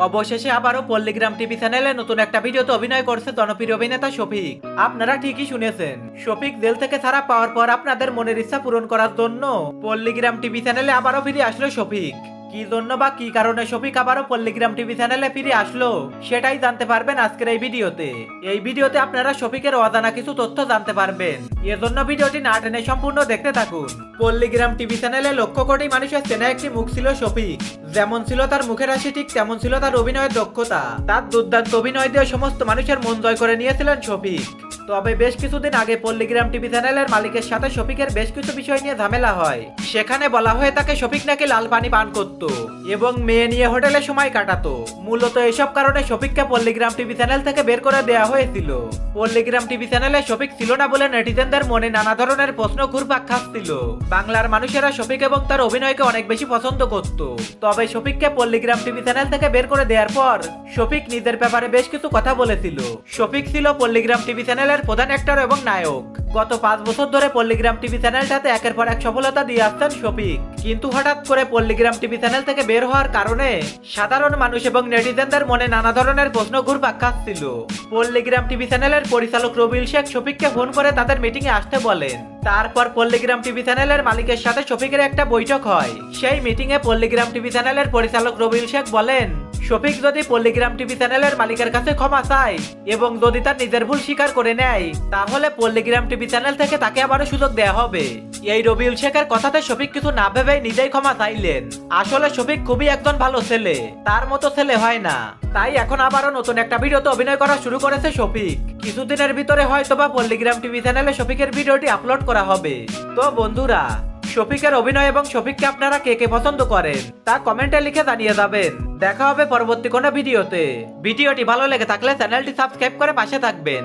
অবশেষে আবারও পল্লীগ্রাম টিভি চ্যানেলে নতুন একটা ভিডিওতে অভিনয় করছে জনপ্রিয় অভিনেতা শফিক। আপনারা ঠিকই শুনেছেন, শফিক জেল থেকে ছাড়া পাওয়ার পর আপনাদের মনের ইচ্ছা পূরণ করার জন্য পল্লীগ্রাম টিভি চ্যানেলে আবারও ফিরে আসলো শফিক। কি জন্য বা কি কারণে শফিক আবারও পল্লীগ্রাম টিভি চ্যানেলে ফিরে আসলো সেটাই জানতে পারবেন আজকের এই ভিডিওতে। এই ভিডিওতে আপনারা শফিকের অজানা কিছু তথ্য জানতে পারবেন, এজন্য ভিডিওটি না টেনে সম্পূর্ণ দেখতে থাকুন। পল্লীগ্রাম টিভি চ্যানেলে লক্ষ কোটি মানুষের চেনা একটি মুখ ছিল শফিক। যেমন ছিল তার মুখের হাসি, ঠিক তেমন ছিল তার অভিনয়ের দক্ষতা। তার দুর্দান্ত অভিনয় দিয়ে সমস্ত মানুষের মন জয় করে নিয়েছিলেন শফিক। তবে বেশ কিছুদিন আগে পল্লীগ্রাম টিভি চ্যানেলের মালিকের সাথে শফিকের বেশ কিছু বিষয় নিয়ে ঝামেলা হয়। সেখানে বলা হয়ে থাকে শফিক নাকি লাল পানি পান করত এবং মেয়ে নিয়ে হোটেলে সময় কাটাতো। মূলত এসব কারণে শফিককে পল্লীগ্রাম টিভি চ্যানেল থেকে বের করে দেওয়া হয়েছিল। পল্লীগ্রাম টিভি চ্যানেলে শফিক ছিল না বলে নেটিজেনদের মনে নানা ধরনের প্রশ্ন ঘুরপাক খাচ্ছিল। বাংলার মানুষেরা শফিক এবং তার অভিনয়কে অনেক বেশি পছন্দ করত। তবে শফিককে পল্লীগ্রাম টিভি চ্যানেল থেকে বের করে দেওয়ার পর শফিক নিজের ব্যাপারে বেশ কিছু কথা বলেছিল। শফিক ছিল পল্লীগ্রাম টিভি চ্যানেলের প্রধান অ্যাক্টর এবং নায়ক। গত 5 বছর ধরে পল্লীগ্রাম টিভি চ্যানেলটাতে একের পর এক সফলতা দিয়ে আসছেন শফিক। কিন্তু হঠাৎ করে পল্লীগ্রাম টিভি চ্যানেল থেকে বের হওয়ার কারণে সাধারণ মানুষ এবং নেটিজেনদের মনে নানা ধরনের প্রশ্ন ঘুরপাক খাচ্ছিল। পল্লীগ্রাম টিভি চ্যানেলের পরিচালক রবিউল শেখ শফিককে ফোন করে তাদের মিটিং এ আসতে বলেন। তারপর পল্লীগ্রাম টিভি চ্যানেলের মালিকের সাথে শফিকের একটা বৈঠক হয়। সেই মিটিং এ পল্লীগ্রাম টিভি চ্যানেলের পরিচালক রবিউল শেখ বলেন, শফিক যদি পল্লীগ্রাম টিভি চ্যানেলের মালিকের কাছে ক্ষমা চায় এবং যদি তার নিজের ভুল স্বীকার করে নেয়, তাহলে পল্লীগ্রাম টিভি চ্যানেল থেকে তাকে আবারও সুযোগ দেওয়া হবে। এই রবিউল শেখের কথাতে শফিক কিছু না ভেবেই নিজেই ক্ষমা চাইলেন। আসলে শফিক খুবই একজন ভালো ছেলে, তার মতো ছেলে হয় না। তাই এখন আবারও নতুন একটা ভিডিওতে অভিনয় করা শুরু করেছে শফিক। কিছুদিনের ভিতরে হয়তোবা পল্লীগ্রাম টিভি চ্যানেলে শফিকের ভিডিওটি আপলোড করা হবে। তো বন্ধুরা, শফিকের অভিনয় এবং শফিককে আপনারা কে কে পছন্দ করেন তা কমেন্টে লিখে জানিয়ে যাবেন। দেখা হবে পরবর্তী কোনো ভিডিওতে। ভিডিওটি ভালো লেগে থাকলে চ্যানেলটি সাবস্ক্রাইব করে পাশে থাকবেন।